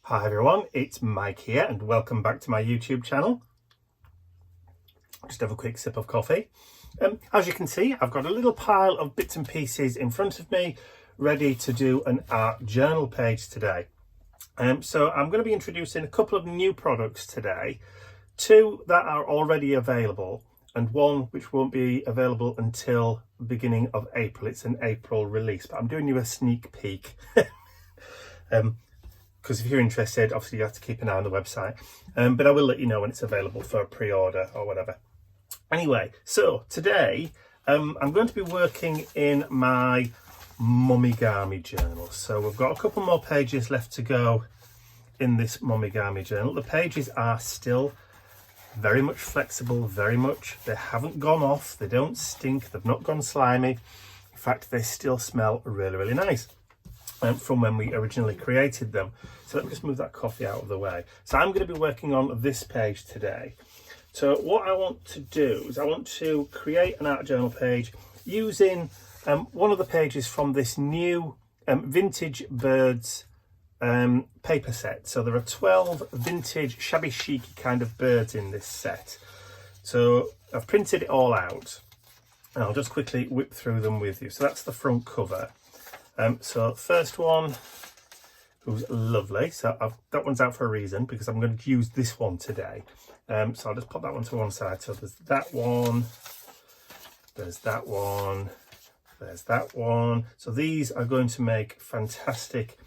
Hi everyone, it's Mike here and welcome back to my YouTube channel. Just have a quick sip of coffee. As you can see, I've got a little pile of bits and pieces in front of me ready to do an art journal page today. So I'm going to be introducing a couple of new products today, two that are already available and one which won't be available until the beginning of April. It's an April release, but I'm doing you a sneak peek. Because if you're interested, obviously you have to keep an eye on the website, but I will let you know when it's available for pre-order or whatever. Anyway, so today I'm going to be working in my Momigami journal. So we've got a couple more pages left to go in this Momigami journal. The pages are still very much flexible, they haven't gone off, they don't stink, they've not gone slimy. In fact, they still smell really nice. From when we originally created them. So let me just move that coffee out of the way. So I'm going to be working on this page today. So what I want to do is I want to create an art journal page using one of the pages from this new vintage birds paper set. So there are 12 vintage shabby chic kind of birds in this set. So I've printed it all out and I'll just quickly whip through them with you. So that's the front cover. So first one, who's lovely. So that one's out for a reason because I'm going to use this one today. So I'll just pop that one to one side. So there's that one, there's that one, there's that one. So these are going to make fantastic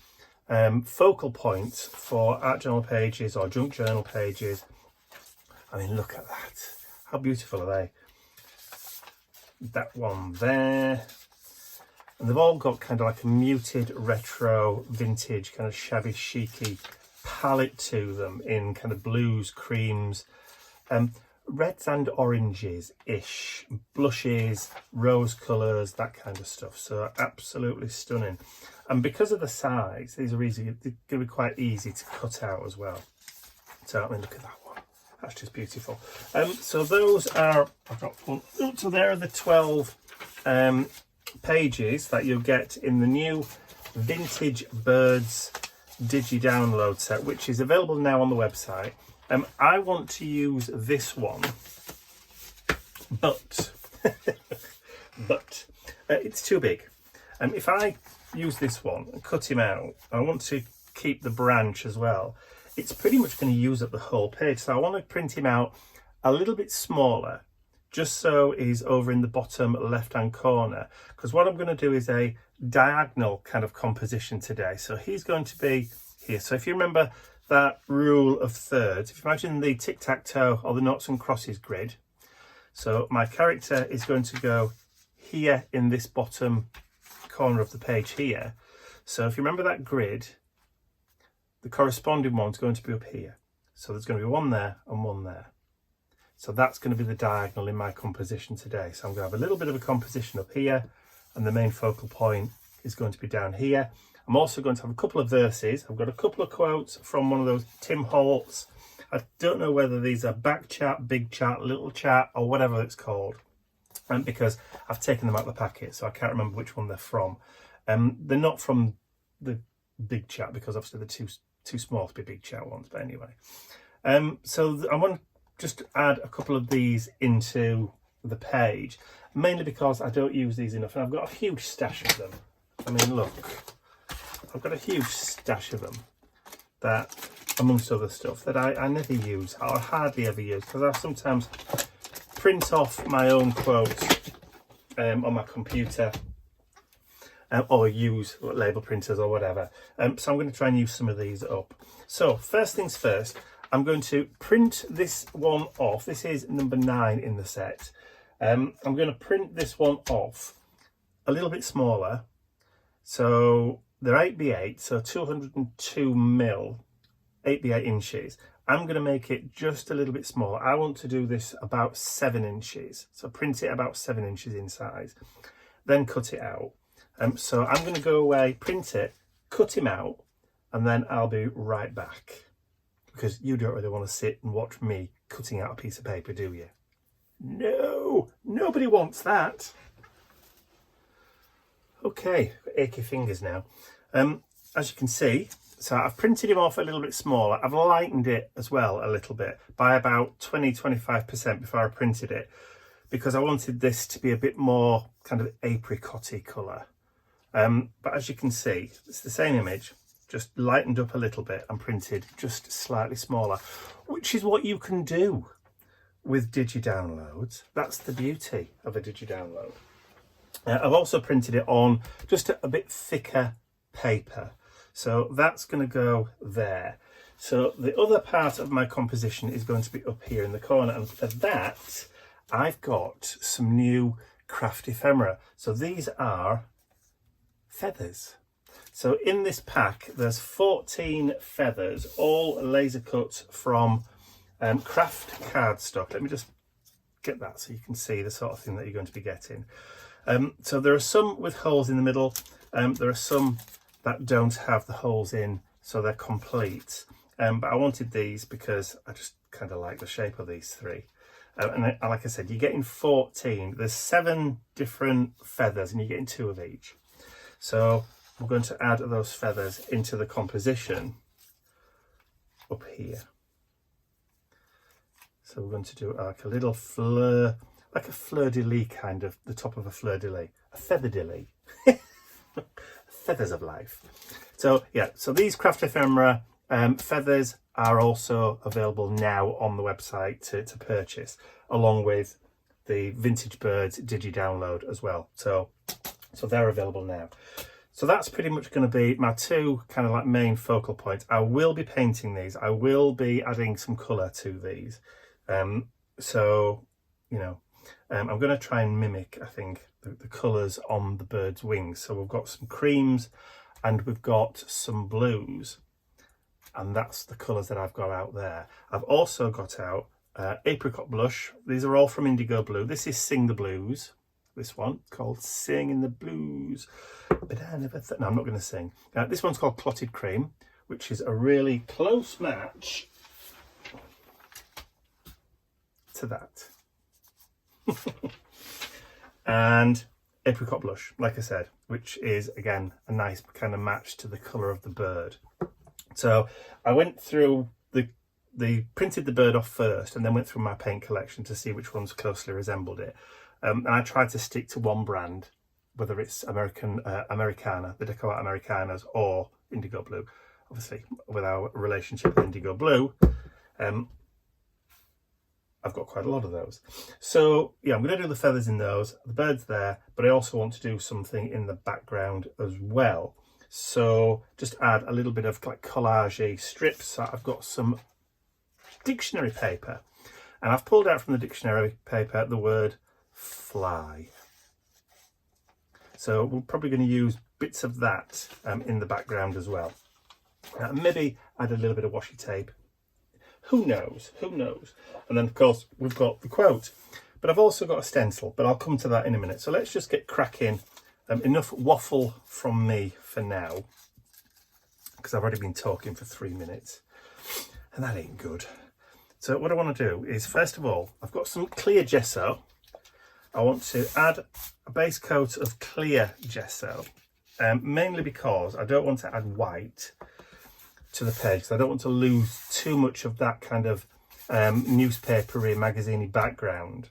focal points for art journal pages or junk journal pages. I mean, look at that. How beautiful are they? That one there. And they've all got kind of like a muted retro vintage kind of shabby chicy palette to them in kind of blues, creams, reds and oranges ish, blushes, rose colours, that kind of stuff. So absolutely stunning. And because of the size, these are easy, they're going to be quite easy to cut out as well. So I mean, look at that one. That's just beautiful. So those are, I've got one. So there are the 12 pages that you'll get in the new Vintage Birds Digi download set, which is available now on the website. I want to use this one, but it's too big. If I use this one and cut him out, I want to keep the branch as well. It's pretty much going to use up the whole page, so I want to print him out a little bit smaller, just so he's over in the bottom left hand corner, because what I'm going to do is a diagonal kind of composition today. So he's going to be here. So if you remember that rule of thirds, if you imagine the tic-tac-toe or the noughts and crosses grid, so my character is going to go here in this bottom corner of the page here. So if you remember that grid, the corresponding one's going to be up here. So there's going to be one there and one there. So that's going to be the diagonal in my composition today. So I'm going to have a little bit of a composition up here and the main focal point is going to be down here. I'm also going to have a couple of verses. I've got a couple of quotes from one of those Tim Holtz. I don't know whether these are back chat, big chat, little chat or whatever it's called, because I've taken them out of the packet, so I can't remember which one they're from. They're not from the big chat because obviously they're too small to be big chat ones, but anyway. So I want to just add a couple of these into the page, mainly because I don't use these enough and I've got a huge stash of them. I mean, look, I've got a huge stash of them that, amongst other stuff, that I never use or hardly ever use, because I sometimes print off my own quotes on my computer or use label printers or whatever. So I'm going to try and use some of these up. So first things first, I'm going to print this one off. This is number 9 in the set. I'm going to print this one off a little bit smaller. So they're 8x8, so 202 mil, 8x8 inches. I'm going to make it just a little bit smaller. I want to do this about 7 inches. So print it about 7 inches in size, then cut it out. So I'm going to go away, print it, cut him out, and then I'll be right back. Because you don't really want to sit and watch me cutting out a piece of paper, do you? No, nobody wants that. Okay, achy fingers now. As you can see, So I've printed him off a little bit smaller. I've lightened it as well a little bit by about 20-25% before I printed it, because I wanted this to be a bit more kind of apricot-y colour. But as you can see, it's the same image, just lightened up a little bit and printed just slightly smaller, which is what you can do with digi-downloads. That's the beauty of a digi-download. I've also printed it on just a bit thicker paper. So that's going to go there. So the other part of my composition is going to be up here in the corner. And for that, I've got some new craft ephemera. So these are feathers. So in this pack, there's 14 feathers, all laser cut from craft cardstock. Let me just get that so you can see the sort of thing that you're going to be getting. So there are some with holes in the middle. There are some that don't have the holes in, so they're complete. But I wanted these because I just kind of like the shape of these three. And like I said, you're getting 14. There's 7 different feathers and you're getting 2 of each. So we're going to add those feathers into the composition up here. So we're going to do like a little fleur, like a fleur-de-lis kind of, the top of a fleur-de-lis, a feather-de-lis. Feathers of life. So yeah, so these craft ephemera feathers are also available now on the website to purchase, along with the Vintage Birds digi-download as well. So they're available now. So that's pretty much going to be my 2 kind of like main focal points. I will be painting these. I will be adding some colour to these. So, you know, I'm going to try and mimic, I think, the colours on the bird's wings. So we've got some creams and we've got some blues. And that's the colours that I've got out there. I've also got out apricot blush. These are all from Indigo Blue. This is Sing the Blues. This one called Singing the Blues. But I never thought, no, I'm not going to sing. This one's called Clotted Cream, which is a really close match to that. And apricot blush, like I said, which is again a nice kind of match to the colour of the bird. So I went through printed the bird off first and then went through my paint collection to see which ones closely resembled it. And I tried to stick to one brand, whether it's Americana, the Deco Art Americanas, or Indigo Blue. Obviously, with our relationship with Indigo Blue, I've got quite a lot of those. So yeah, I'm going to do the feathers in those. The bird's there, but I also want to do something in the background as well. So just add a little bit of like collage strips. So I've got some dictionary paper, and I've pulled out from the dictionary paper the word fly. So we're probably going to use bits of that in the background as well. Maybe add a little bit of washi tape. Who knows? Who knows? And then, of course, we've got the quote. But I've also got a stencil, but I'll come to that in a minute. So let's just get cracking. Enough waffle from me for now, because I've already been talking for 3 minutes, and that ain't good. So what I want to do is, first of all, I've got some clear gesso. I want to add a base coat of clear gesso, mainly because I don't want to add white to the page, because I don't want to lose too much of that kind of newspapery, magazine-y background.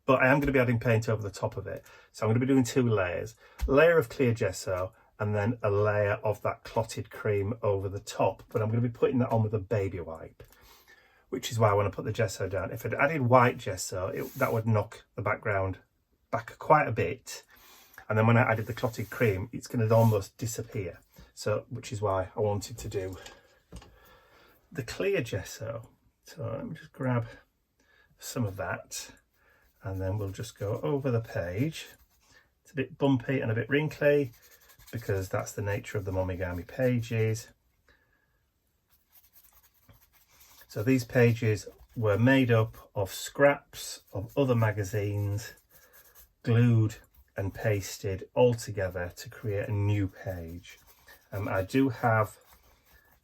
But I am going to be adding paint over the top of it. So I'm going to be doing 2 layers. A layer of clear gesso and then a layer of that clotted cream over the top. But I'm going to be putting that on with a baby wipe, which is why I want to put the gesso down. If I'd added white gesso, that would knock the background back quite a bit. And then when I added the clotted cream, it's going to almost disappear. So, which is why I wanted to do the clear gesso. So let me just grab some of that, and then we'll just go over the page. It's a bit bumpy and a bit wrinkly because that's the nature of the Momigami pages. So these pages were made up of scraps of other magazines, glued and pasted all together to create a new page. I do have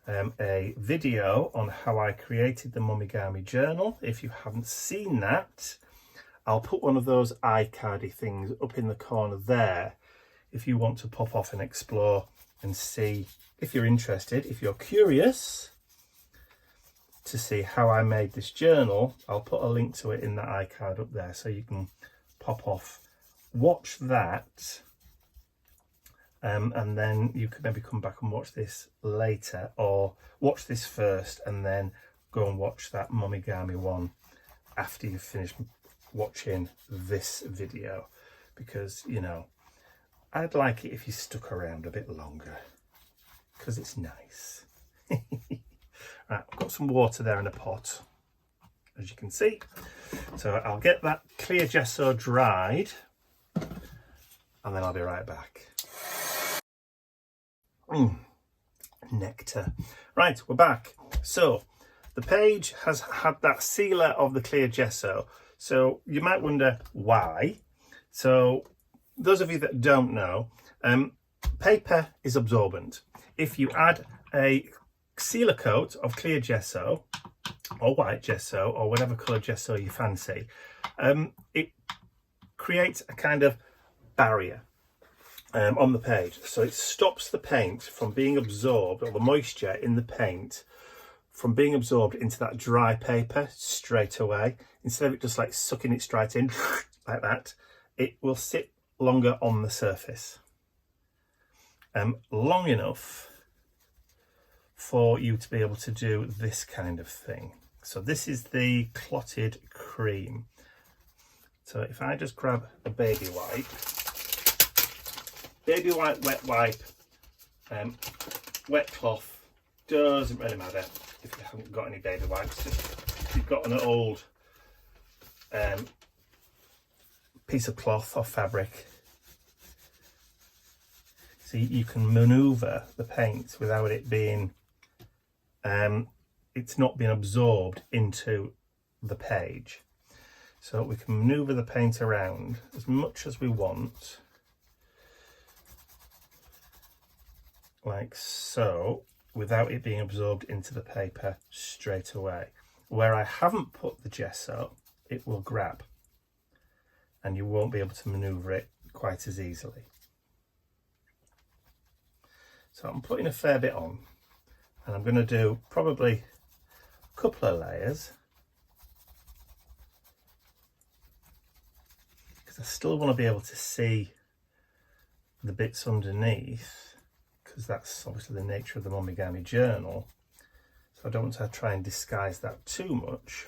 a video on how I created the Momigami journal. If you haven't seen that, I'll put one of those iCardy things up in the corner there if you want to pop off and explore and see, if you're interested, if you're curious to see how I made this journal, I'll put a link to it in that iCard up there, so you can pop off, watch that, and then you can maybe come back and watch this later, or watch this first and then go and watch that Momigami one after you've finished watching this video, because, you know, I'd like it if you stuck around a bit longer, because it's nice. Right, I've got some water there in a pot, as you can see. So I'll get that clear gesso dried, and then I'll be right back. Nectar. Right, we're back. So the page has had that sealer of the clear gesso. So you might wonder why. So those of you that don't know, paper is absorbent. If you add a sealer coat of clear gesso or white gesso or whatever colour gesso you fancy, it creates a kind of barrier on the page. So it stops the paint from being absorbed, or the moisture in the paint from being absorbed into that dry paper straight away. Instead of it just like sucking it straight in like that, it will sit longer on the surface, long enough for you to be able to do this kind of thing. So this is the clotted cream. So if I just grab a baby wipe, wet wipe, wet cloth, doesn't really matter if you haven't got any baby wipes. Just if you've got an old piece of cloth or fabric, so you can maneuver the paint without it being it's not being absorbed into the page. So we can maneuver the paint around as much as we want, like so, without it being absorbed into the paper straight away. Where I haven't put the gesso, it will grab and you won't be able to maneuver it quite as easily. So I'm putting a fair bit on, and I'm going to do probably a couple of layers, because I still want to be able to see the bits underneath, because that's obviously the nature of the Momigami journal. So I don't want to try and disguise that too much,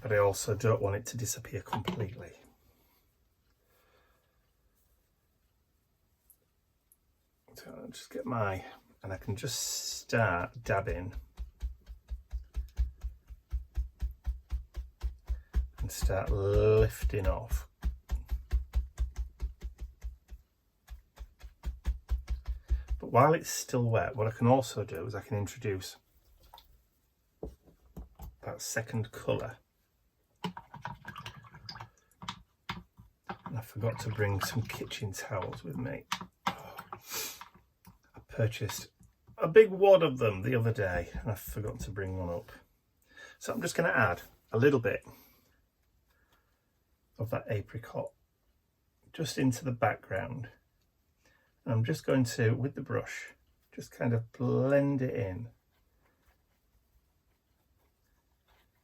but I also don't want it to disappear completely. So I'll just get and I can just start dabbing and start lifting off. But while it's still wet, what I can also do is I can introduce that second colour. And I forgot to bring some kitchen towels with me. I purchased a big wad of them the other day and I forgot to bring one up. So I'm just going to add a little bit of that apricot just into the background. And I'm just going to, with the brush, just kind of blend it in.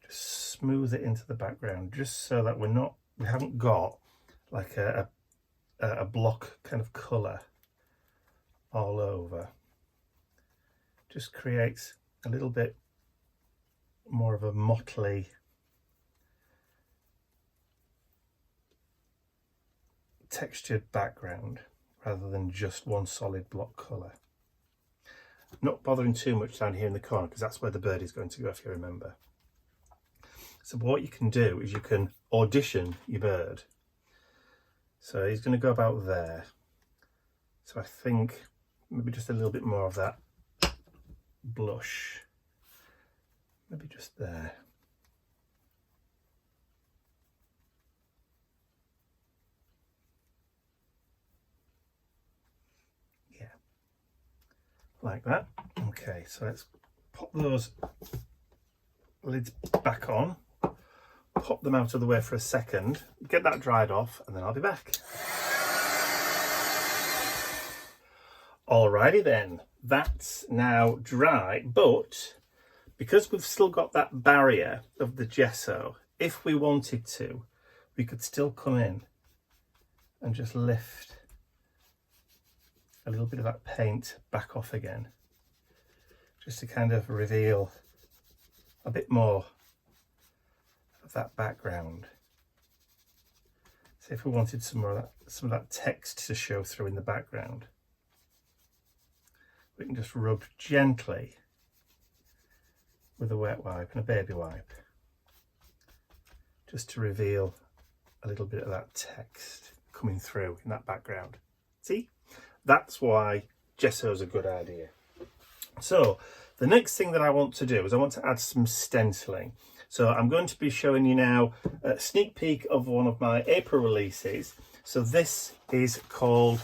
Just smooth it into the background, just so that we haven't got like a block kind of colour all over. Just creates a little bit more of a motley textured background rather than just one solid block colour. Not bothering too much down here in the corner, because that's where the bird is going to go, if you remember. So what you can do is you can audition your bird. So he's going to go about there. So I think maybe just a little bit more of that blush. Maybe just there. Yeah. Like that. Okay, so let's pop those lids back on. Pop them out of the way for a second, get that dried off, and then I'll be back. Alrighty then, that's now dry, but because we've still got that barrier of the gesso, if we wanted to, we could still come in and just lift a little bit of that paint back off again, just to kind of reveal a bit more of that background. So if we wanted some of that text to show through in the background, we can just rub gently with a wet wipe and a baby wipe, just to reveal a little bit of that text coming through in that background. See, that's why gesso is a good idea. So the next thing that I want to do is I want to add some stenciling. So I'm going to be showing you now a sneak peek of one of my April releases. So this is called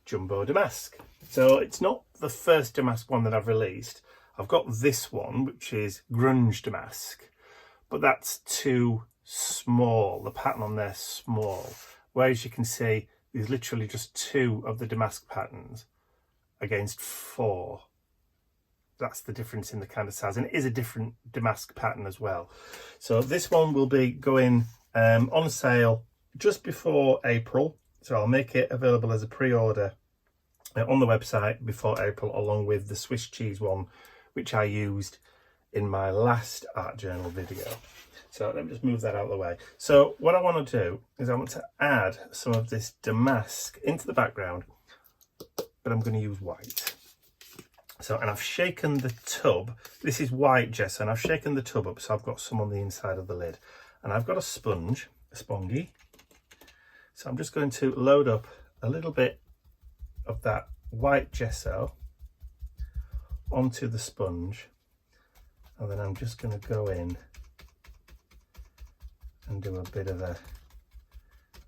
Jumbo Damask. So it's not the first damask one that I've released. I've got this one, which is Grunge Damask, but that's too small. The pattern on there is small. Whereas you can see there's literally just 2 of the damask patterns against 4. That's the difference in the kind of size, and it is a different damask pattern as well. So this one will be going on sale just before April, so I'll make it available as a pre-order on the website before April, along with the Swiss cheese one, which I used in my last art journal video. So let me just move that out of the way. So what I want to do is I want to add some of this damask into the background, but I'm going to use white. So, and I've shaken the tub. This is white gesso, and I've shaken the tub up, so I've got some on the inside of the lid. And I've got a sponge, a spongy. So I'm just going to load up a little bit of that white gesso onto the sponge, and then I'm just going to go in and do a bit of a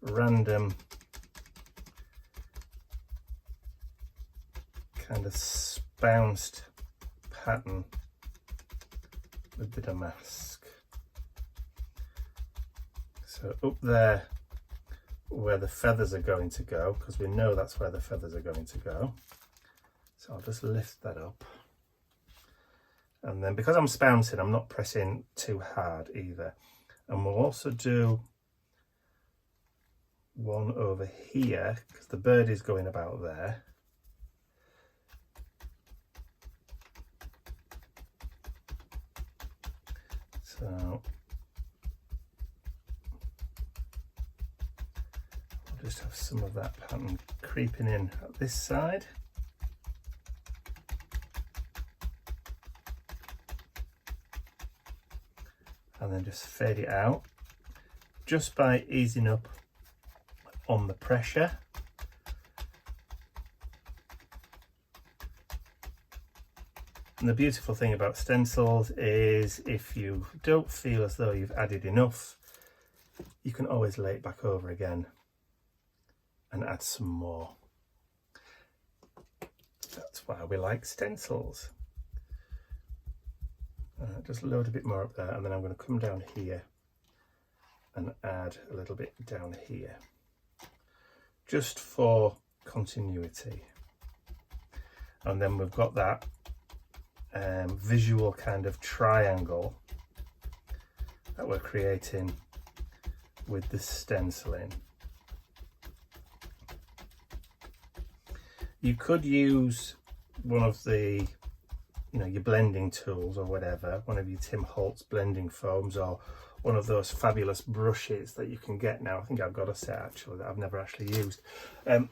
random kind of bounced pattern with the damask. So up there where the feathers are going to go, because we know that's where the feathers are going to go. So I'll just lift that up. And then because I'm spouncing, I'm not pressing too hard either. And we'll also do one over here, because the bird is going about there. So I'll just have some of that pattern creeping in at this side. And then just fade it out just by easing up on the pressure. And the beautiful thing about stencils is if you don't feel as though you've added enough, you can always lay it back over again and add some more. That's why we like stencils. Just load a bit more up there, and then I'm going to come down here and add a little bit down here, just for continuity. And then we've got that visual kind of triangle that we're creating with the stenciling. You could use one of the, your blending tools or whatever, one of your Tim Holtz blending foams, or one of those fabulous brushes that you can get now. I think I've got a set actually that I've never actually used.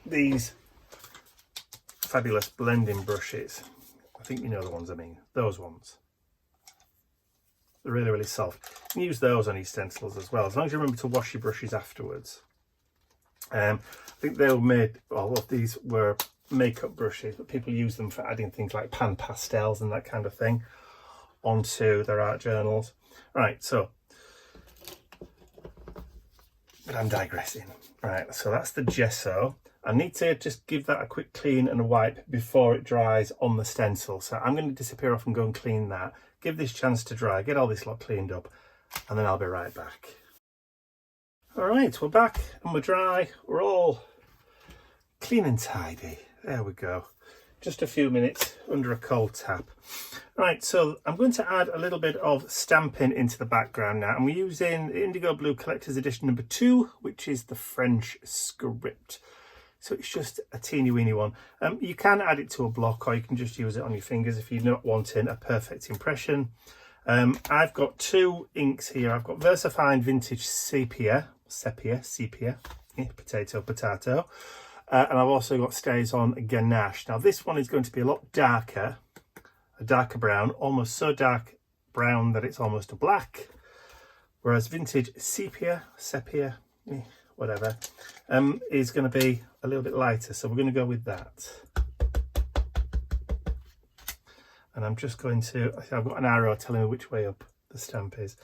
These fabulous blending brushes, I think you know the ones I mean, those ones. They're really, really soft. You can use those on your stencils as well, as long as you remember to wash your brushes afterwards. I think they were made, all of these were makeup brushes, but people use them for adding things like pan pastels and that kind of thing onto their art journals. Right, so, but I'm digressing. Right, so that's the gesso. I need to just give that a quick clean and a wipe before it dries on the stencil. So I'm going to disappear off and go and clean that, give this chance to dry, get all this lot cleaned up, and then I'll be right back. All right, we're back and we're dry. We're all clean and tidy. There we go. just a few minutes under a cold tap. Right, so I'm going to add a little bit of stamping into the background now, and we're using Indigo Blue Collector's Edition number 2, which is the French script. So it's just a teeny weeny one. You can add it to a block, or you can just use it on your fingers if you're not wanting a perfect impression. I've got 2 inks here. I've got VersaFine Vintage Sepia, potato, and I've also got StazOn Ganache. Now this one is going to be a lot darker, a darker brown, almost so dark brown that it's almost a black, whereas Vintage Sepia, whatever, is going to be a little bit lighter, so we're going to go with that. And I'm just going to, I've got an arrow telling me which way up the stamp is.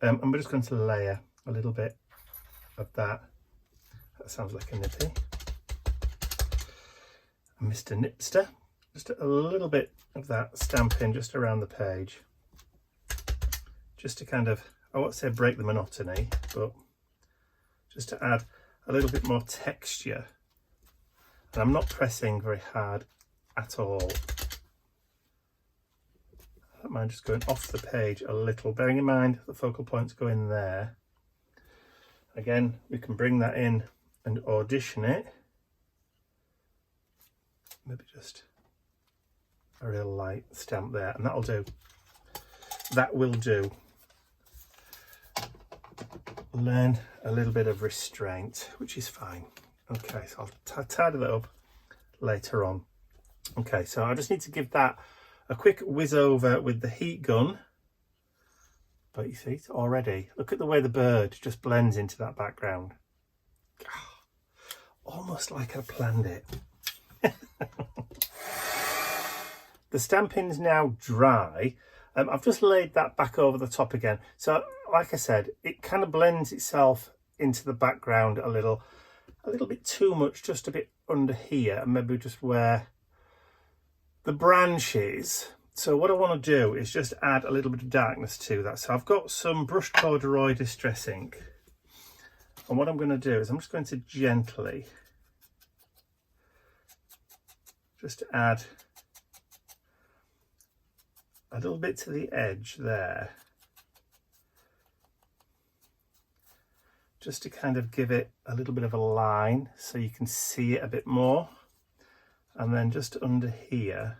I'm just going to layer a little bit of that. That sounds like a nippy. Mr. Nipster. Just a little bit of that stamping just around the page. Just to kind of, I won't say break the monotony, but just to add a little bit more texture. And I'm not pressing very hard at all. I don't mind just going off the page a little, bearing in mind the focal points go in there. Again, we can bring that in and audition it. Maybe just a real light stamp there, and that'll do. That will do. Learn a little bit of restraint, which is fine. Okay, so I'll tidy that up later on. Okay, so I just need to give that a quick whiz over with the heat gun. But you see, it's already, look at the way the bird just blends into that background. Almost like I planned it. The stamping's now dry. I've just laid that back over the top again. So, like I said, it kind of blends itself into the background a little bit too much, just a bit under here, and maybe just where the branch is. So what I want to do is just add a little bit of darkness to that. So I've got some brushed corduroy distress ink, and what I'm going to do is I'm just going to gently just add a little bit to the edge there, just to kind of give it a little bit of a line so you can see it a bit more. And then just under here,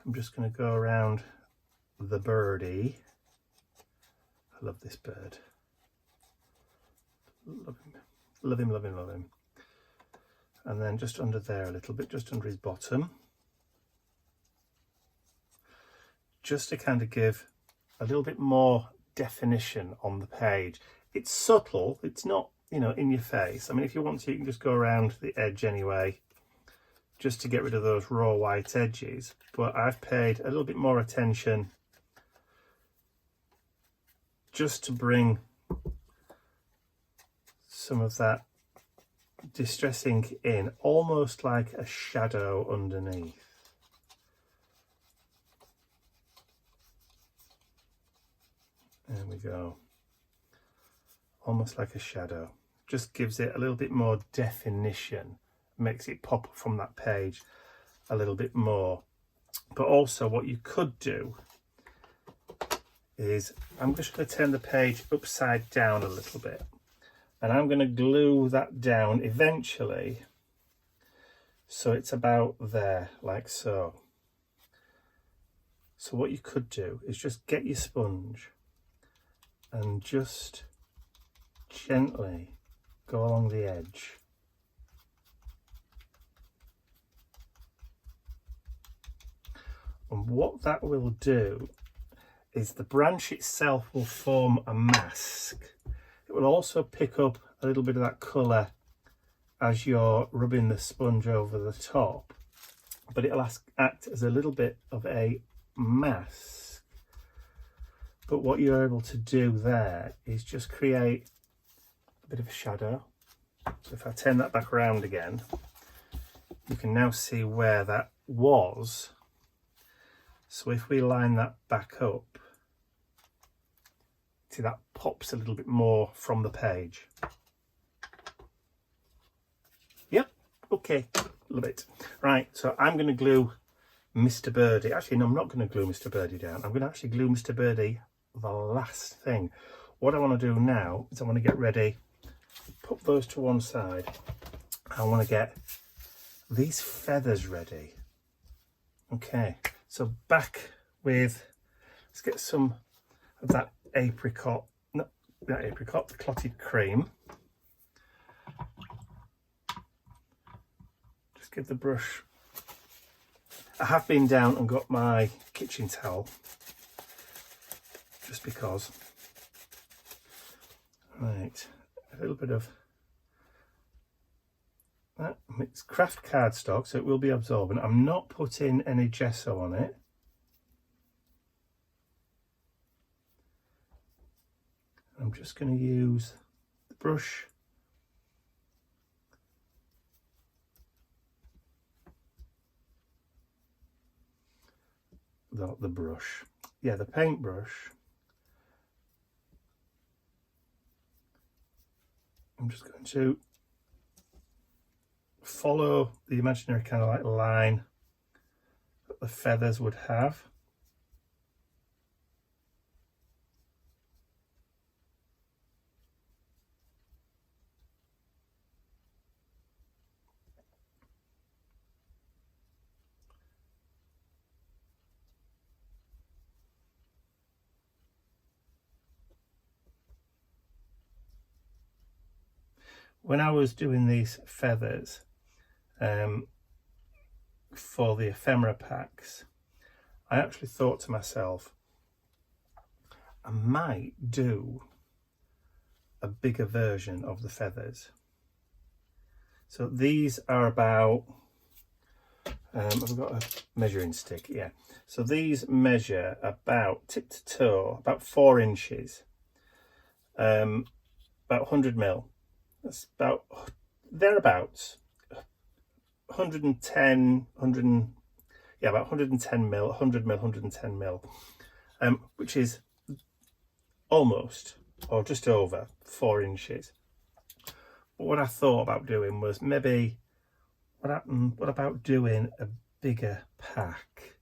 I'm just going to go around the birdie. I love this bird. Love him. Love him, love him, love him. And then just under there a little bit, just under his bottom. Just to kind of give a little bit more definition on the page. It's subtle, it's not, you know, in your face. I mean, if you want to, you can just go around the edge anyway, just to get rid of those raw white edges. But I've paid a little bit more attention just to bring some of that distress ink in, almost like a shadow underneath. There we go. Almost like a shadow. Just gives it a little bit more definition, makes it pop from that page a little bit more. But also what you could do is, I'm just going to turn the page upside down a little bit, and I'm going to glue that down eventually so it's about there, like so. So what you could do is just get your sponge and just gently go along the edge. And what that will do is the branch itself will form a mask. It will also pick up a little bit of that colour as you're rubbing the sponge over the top, but it'll act as a little bit of a mask. But what you're able to do there is just create a bit of a shadow. So if I turn that back around again, you can now see where that was. So if we line that back up, see that pops a little bit more from the page. Yep, Okay, love it. Right, so I'm going to glue Mr. Birdy. Actually, no, I'm not going to glue Mr. Birdy down. I'm going to actually glue Mr. Birdy the last thing. What I want to do now is I want to get ready, put those to one side. I want to get these feathers ready. Okay, so back with, let's get some of that apricot, not that apricot, the clotted cream. Just give the brush, I have been down and got my kitchen towel, just because. Right, a little bit of that. It's craft cardstock, so it will be absorbent. I'm not putting any gesso on it. I'm just going to use the brush the brush, yeah, the paintbrush. I'm just going to follow the imaginary kind of like line that the feathers would have. When I was doing these feathers for the ephemera packs, I actually thought to myself, I might do a bigger version of the feathers. So these are about, I've got a measuring stick, yeah. So these measure about tip to toe, about 4 inches, about 100 mil. That's about thereabouts, 110, 100, yeah, about 110 mil, 100 mil, 110 mil, which is almost, or just over 4 inches. But what I thought about doing was maybe, what about doing a bigger pack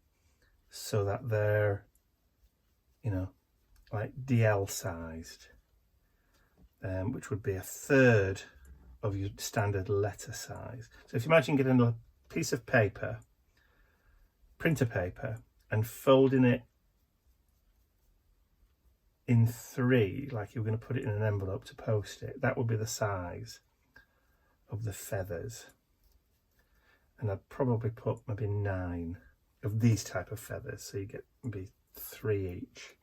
so that they're, you know, like DL sized, which would be a third of your standard letter size. So if you imagine getting a piece of paper, printer paper, and folding it in 3, like you were going to put it in an envelope to post it, that would be the size of the feathers. And I'd probably put maybe 9 of these type of feathers, so you get maybe 3 each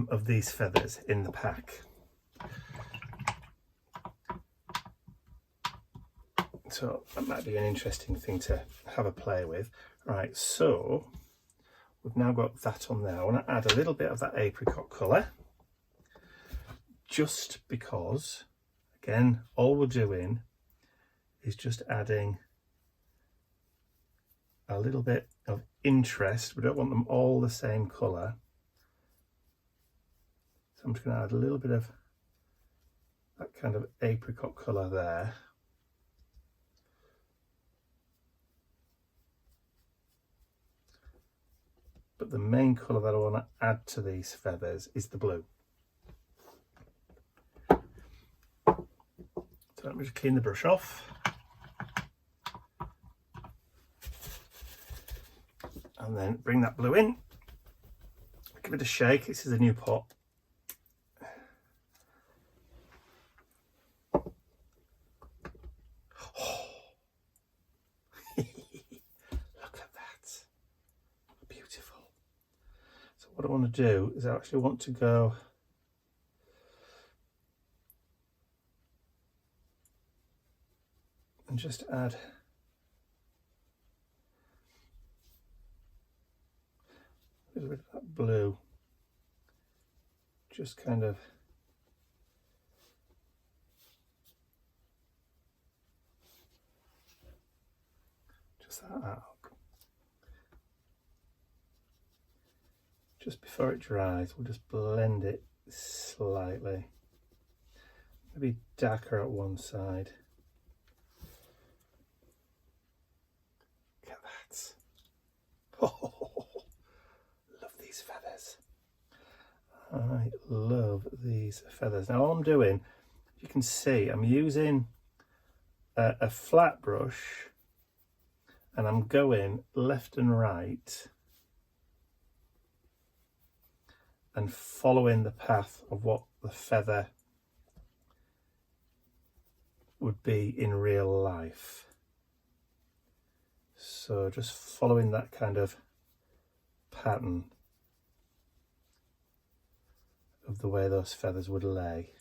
of these feathers in the pack. So that might be an interesting thing to have a play with. Right, so we've now got that on there. I want to add a little bit of that apricot colour, just because, again, all we're doing is just adding a little bit of interest. We don't want them all the same colour. So I'm just going to add a little bit of that kind of apricot colour there. But the main colour that I want to add to these feathers is the blue. So let me just clean the brush off. And then bring that blue in. Give it a shake. This is a new pot. Look at that. Beautiful. So what I want to do is I actually want to go and just add a little bit of that blue, just kind of that out. Just before it dries, we'll just blend it slightly, maybe darker at one side Oh, love these feathers. I love these feathers. Now all I'm doing, you can see, I'm using a flat brush and I'm going left and right and following the path of what the feather would be in real life. So just following that kind of pattern of the way those feathers would lay.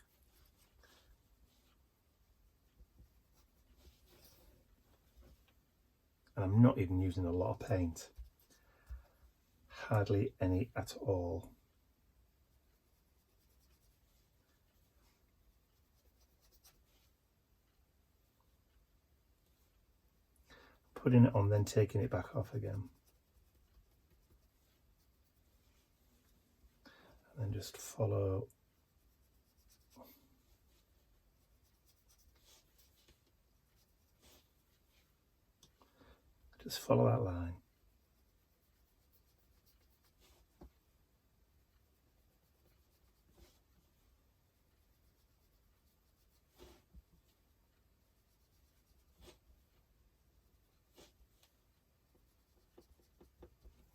And I'm not even using a lot of paint. Hardly any at all. Putting it on, then taking it back off again. And then just follow. Just follow that line.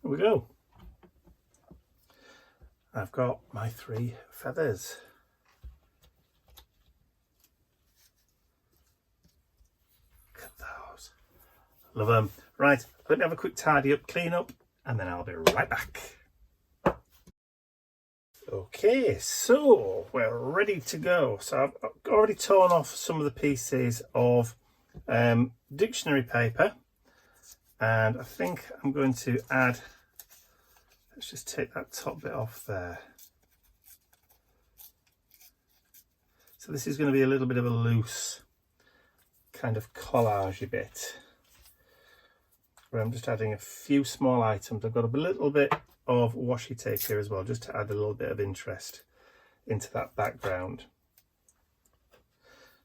There we go. I've got my 3 feathers. Look at those. Love them. Right, let me have a quick tidy up, clean up, and then I'll be right back. Okay, so we're ready to go. So I've already torn off some of the pieces of dictionary paper, and I think I'm going to add, let's just take that top bit off there. So this is going to be a little bit of a loose kind of collage bit, where I'm just adding a few small items. I've got a little bit of washi tape here as well, just to add a little bit of interest into that background.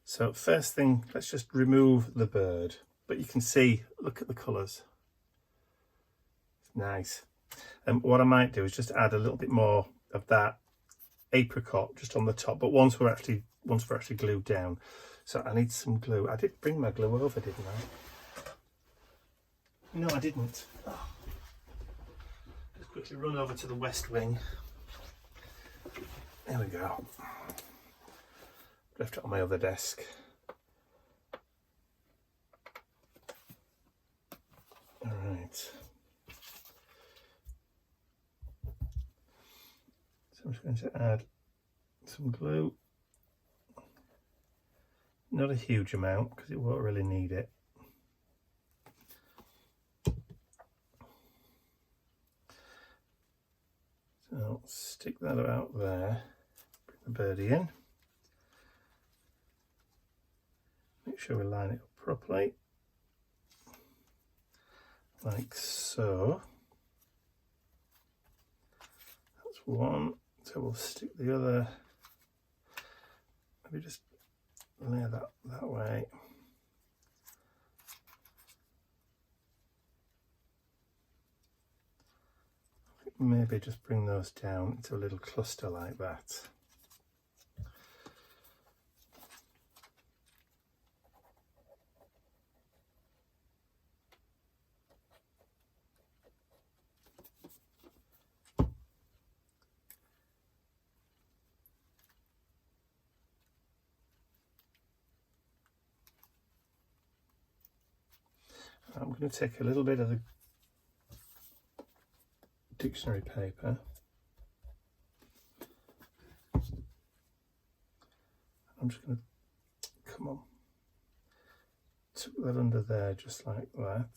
So first thing, let's just remove the bird. But you can see, look at the colours. It's nice. And what I might do is just add a little bit more of that apricot just on the top, but once we're actually glued down. So I need some glue. I did bring my glue over, didn't I? No, I didn't. Oh. Let's quickly run over to the west wing. There we go. Left it on my other desk. All right. So I'm just going to add some glue. Not a huge amount because it won't really need it. So I'll stick that about there. Bring the birdie in. Make sure we line it up properly. Like so. That's one. So we'll stick the other. Maybe just lay that way. Maybe just bring those down into a little cluster like that. I'm going to take a little bit of the dictionary paper. I'm just going to, come on, tuck that under there just like that.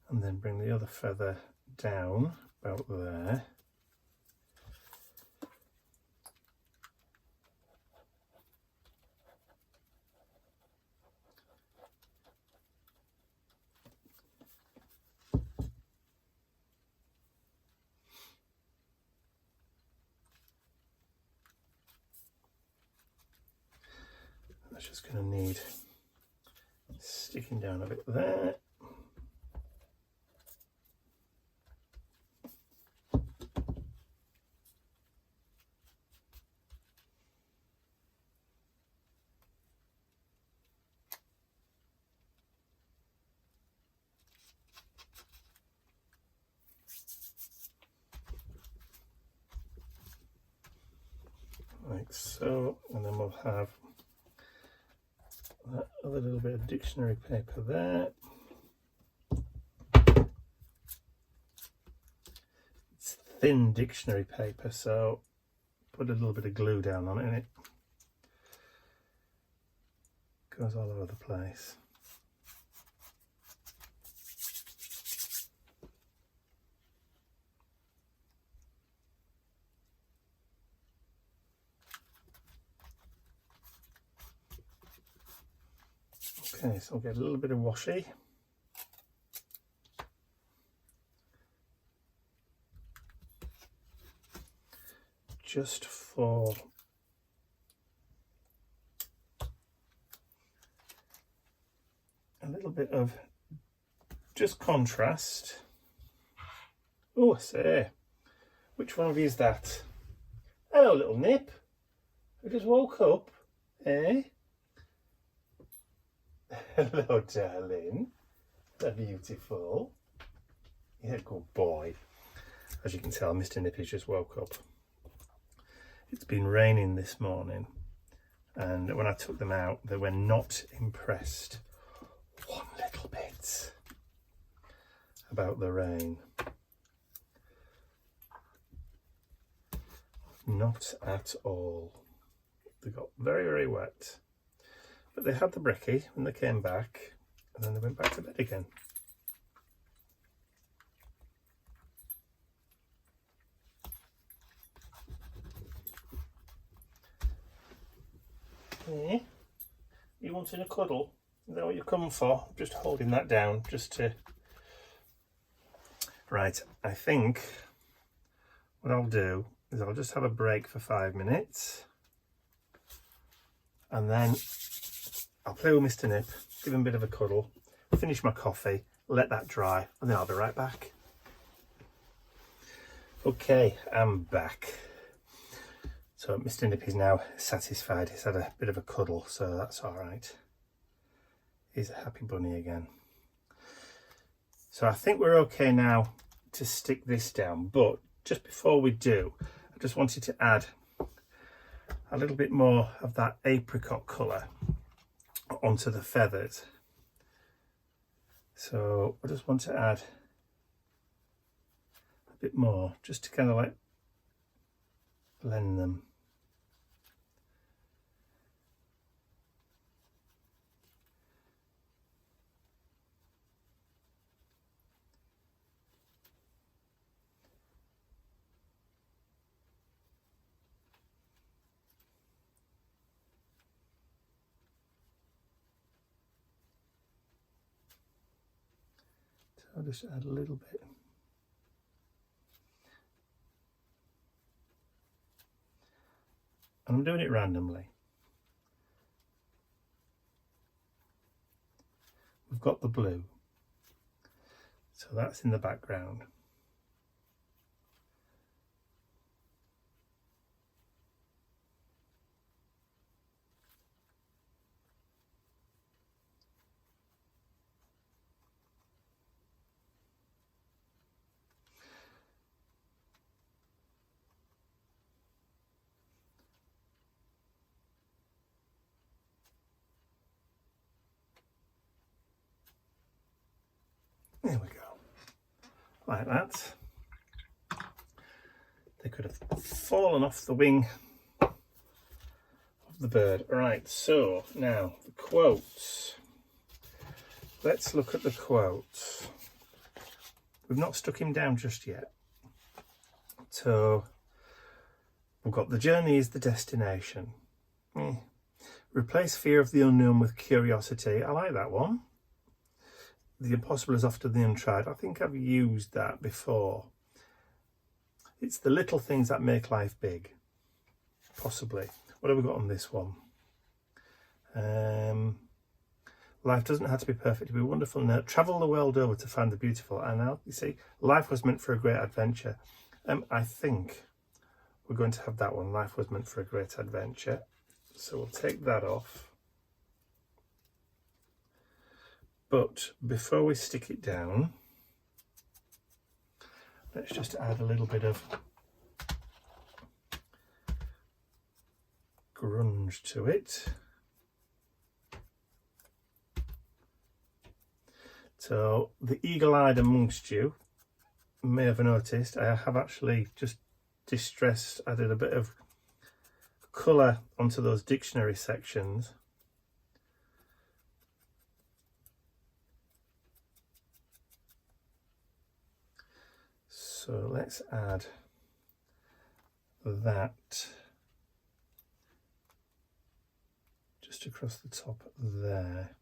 And then bring the other feather down about there. That's just going to need sticking down a bit there. Like so, and then we'll have that other little bit of dictionary paper there. It's thin dictionary paper, so put a little bit of glue down on it and it goes all over the place. Okay, so I'll get a little bit of washi. Just for a little bit of just contrast. Oh, I say, which one of you is that? Hello, little nip. I just woke up, eh? Hello, darling. They're beautiful. Yeah, good boy. As you can tell, Mr. Nippy's just woke up. It's been raining this morning, and when I took them out, they were not impressed one little bit about the rain. Not at all. They got very, very wet. But they had the brekkie when they came back, and then they went back to bed again. Hey, you wanting a cuddle? Is that what you're coming for? Just holding that down, just to... Right, I think what I'll do is I'll just have a break for 5 minutes, and then I'll play with Mr. Nip, give him a bit of a cuddle, finish my coffee, let that dry, and then I'll be right back. Okay, I'm back. So Mr. Nip is now satisfied. He's had a bit of a cuddle, so that's all right. He's a happy bunny again. So I think we're okay now to stick this down, but just before we do, I just wanted to add a little bit more of that apricot colour onto the feathers. So I just want to add a bit more, just to kind of like blend them. I'll just add a little bit. And I'm doing it randomly. We've got the blue, so that's in the background. There we go, like that. They could have fallen off the wing of the bird. Right, so now the quotes. Let's look at the quotes. We've not stuck him down just yet. So we've got the journey is the destination. Replace fear of the unknown with curiosity. I like that one. The impossible is often the untried. I think I've used that before. It's the little things that make life big. Possibly. What have we got on this one? Life doesn't have to be perfect to be wonderful. Now, travel the world over to find the beautiful. And now, you see, life was meant for a great adventure. I think we're going to have that one. Life was meant for a great adventure. So we'll take that off. But before we stick it down, let's just add a little bit of grunge to it. So the eagle-eyed amongst you may have noticed I have actually just added a bit of colour onto those dictionary sections. So let's add that just across the top there,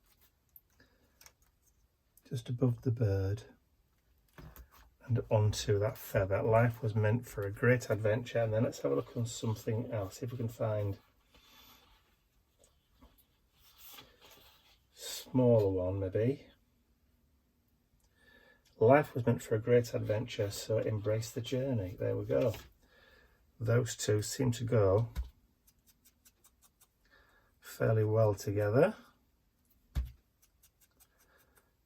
just above the bird and onto that feather. Life was meant for a great adventure. And then let's have a look on something else, see if we can find a smaller one maybe. Life was meant for a great adventure, so embrace the journey. There we go. Those two seem to go fairly well together.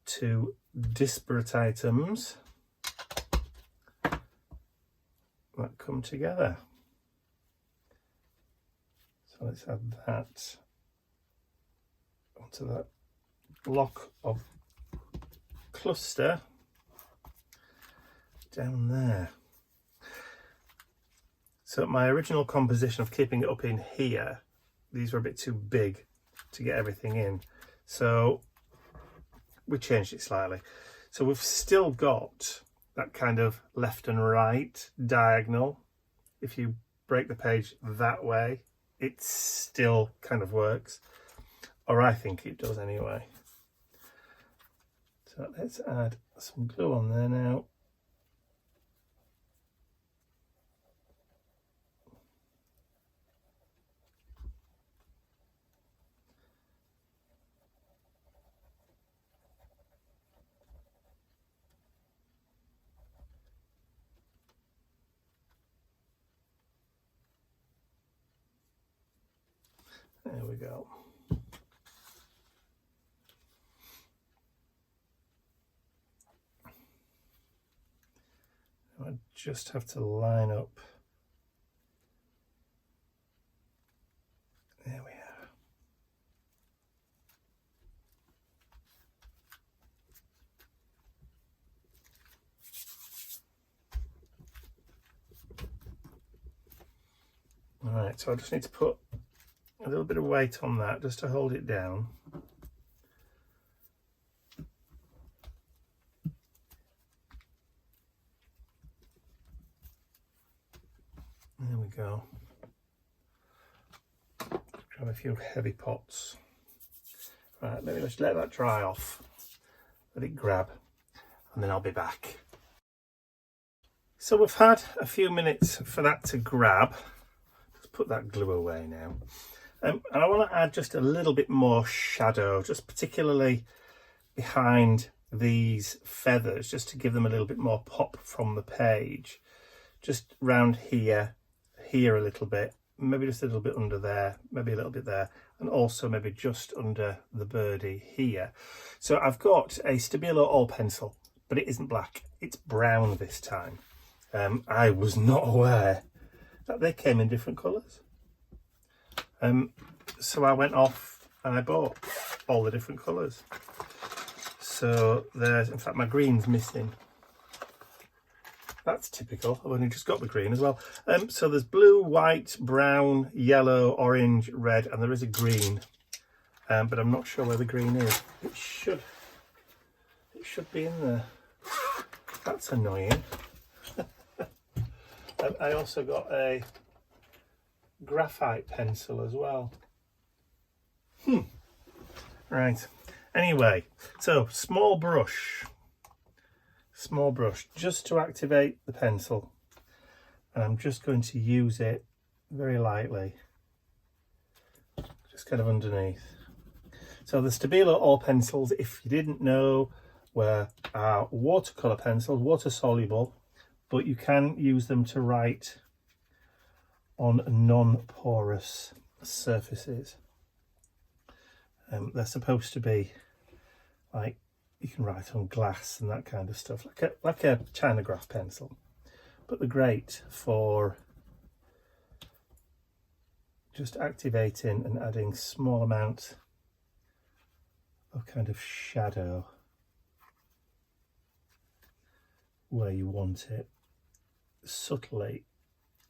Two disparate items that come together. So let's add that onto that block of cluster down there. So my original composition of keeping it up in here, these were a bit too big to get everything in, so we changed it slightly. So we've still got that kind of left and right diagonal. If you break the page that way, it still kind of works, or I think it does anyway. So let's add some glue on there now. There we go. I just have to line up. There we are. All right, so I just need to put a little bit of weight on that just to hold it down. There we go. Grab a few heavy pots. Right, maybe let's let that dry off. Let it grab, and then I'll be back. So we've had a few minutes for that to grab. Just put that glue away now. And I want to add just a little bit more shadow, just particularly behind these feathers, just to give them a little bit more pop from the page. Just round here, here a little bit, maybe just a little bit under there, maybe a little bit there, and also maybe just under the birdie here. So I've got a Stabilo oil pencil, but it isn't black, it's brown this time. I was not aware that they came in different colours. So I went off and I bought all the different colours. So there's, in fact, my green's missing. That's typical. I've only just got the green as well. So there's blue, white, brown, yellow, orange, red, and there is a green. But I'm not sure where the green is. It should be in there. That's annoying. I also got a graphite pencil as well. Right, anyway, so small brush just to activate the pencil, and I'm just going to use it very lightly, just kind of underneath. So the Stabilo oil pencils, if you didn't know, were watercolour pencils, water soluble, but you can use them to write on non-porous surfaces. They're supposed to be like, you can write on glass and that kind of stuff, like a Chinograph pencil, but they're great for just activating and adding small amount of kind of shadow where you want it, subtly,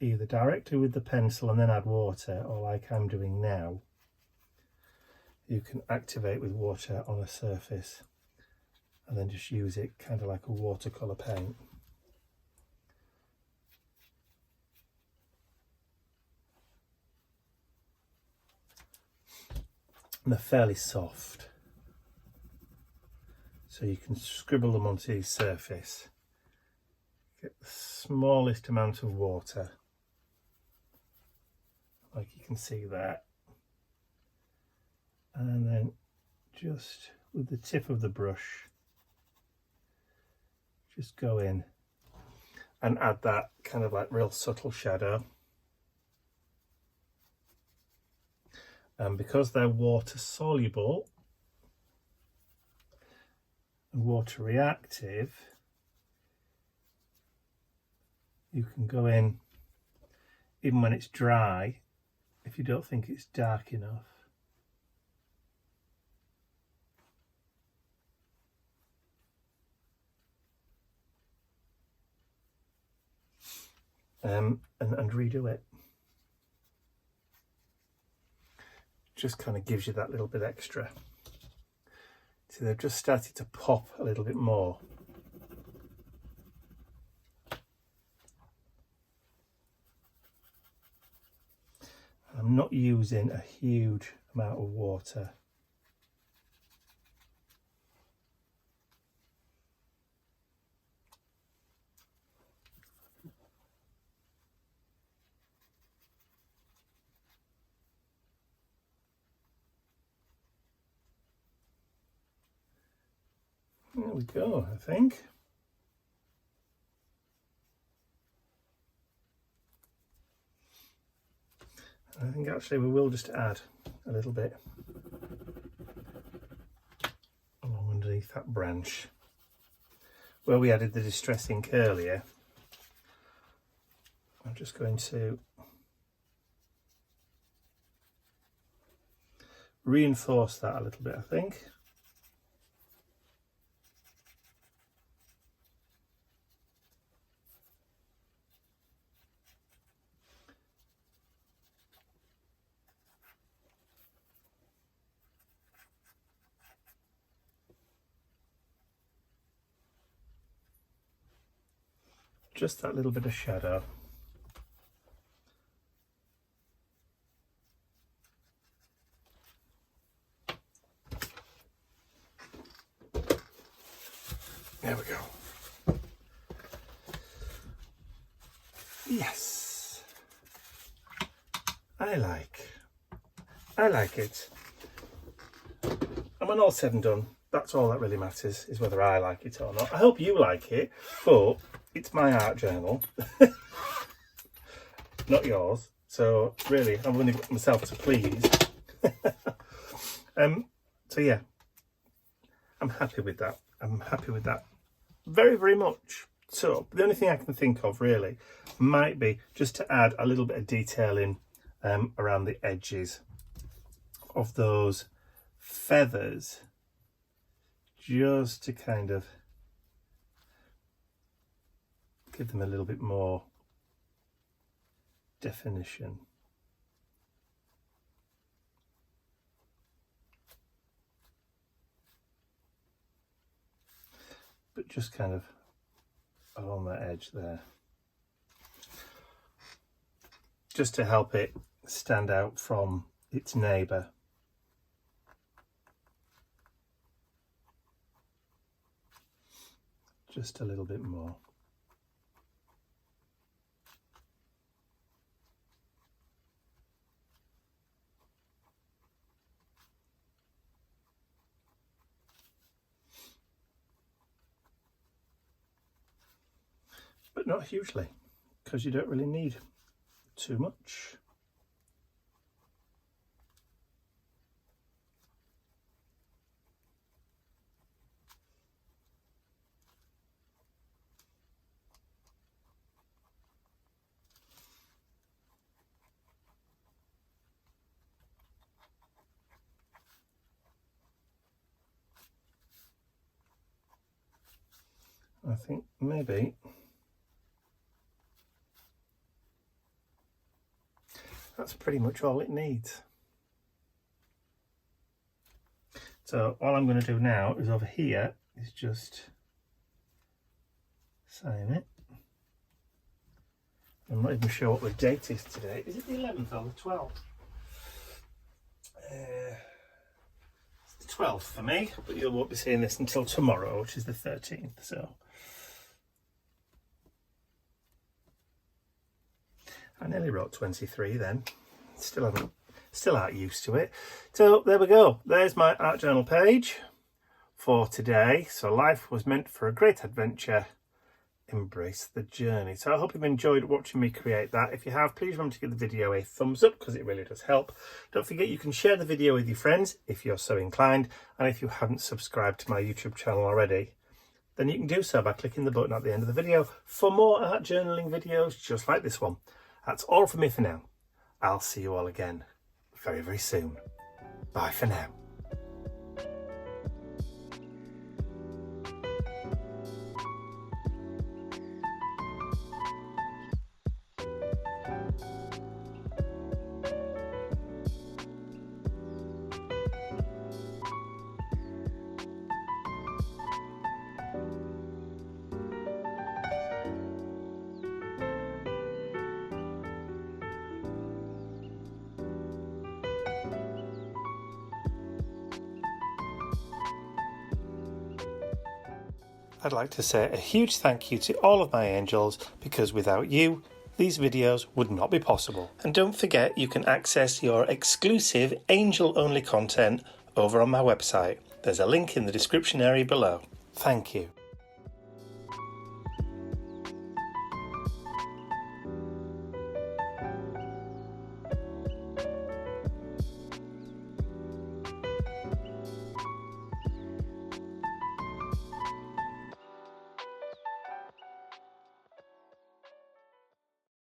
either directly with the pencil and then add water, or like I'm doing now, you can activate with water on a surface and then just use it kind of like a watercolour paint. And they're fairly soft, so you can scribble them onto your surface, get the smallest amount of water, like you can see there, and then just with the tip of the brush just go in and add that kind of like real subtle shadow. And because they're water soluble and water reactive, you can go in even when it's dry if you don't think it's dark enough. And redo it. Just kind of gives you that little bit extra. See, they've just started to pop a little bit more. I'm not using a huge amount of water. There we go, I think. I think actually we will just add a little bit along underneath that branch where we added the distress ink earlier. I'm just going to reinforce that a little bit, I think. Just that little bit of shadow. There we go. Yes. I like it. And when all's said and done, that's all that really matters, is whether I like it or not. I hope you like it, but it's my art journal, not yours. So really, I'm going to get myself to please. So yeah, I'm happy with that. I'm happy with that very, very much. So the only thing I can think of really might be just to add a little bit of detailing around the edges of those feathers, just to kind of give them a little bit more definition. But just kind of along that edge there, just to help it stand out from its neighbour. Just a little bit more. but not hugely, because you don't really need too much. I think maybe that's pretty much all it needs. So all I'm going to do now is over here is just sign it. I'm not even sure what the date is today. Is it the 11th or the 12th? It's the 12th for me, but you won't be seeing this until tomorrow, which is the 13th. So I nearly wrote 23 then. Still aren't used to it. So there we go. There's my art journal page for today. So life was meant for a great adventure. Embrace the journey. So I hope you've enjoyed watching me create that. If you have, please remember to give the video a thumbs up because it really does help. Don't forget you can share the video with your friends if you're so inclined, and if you haven't subscribed to my YouTube channel already, then you can do so by clicking the button at the end of the video for more art journaling videos just like this one. That's all from me for now. I'll see you all again very, very soon. Bye for now. I'd like to say a huge thank you to all of my angels, because without you, these videos would not be possible. And don't forget you can access your exclusive angel-only content over on my website. There's a link in the description area below. Thank you.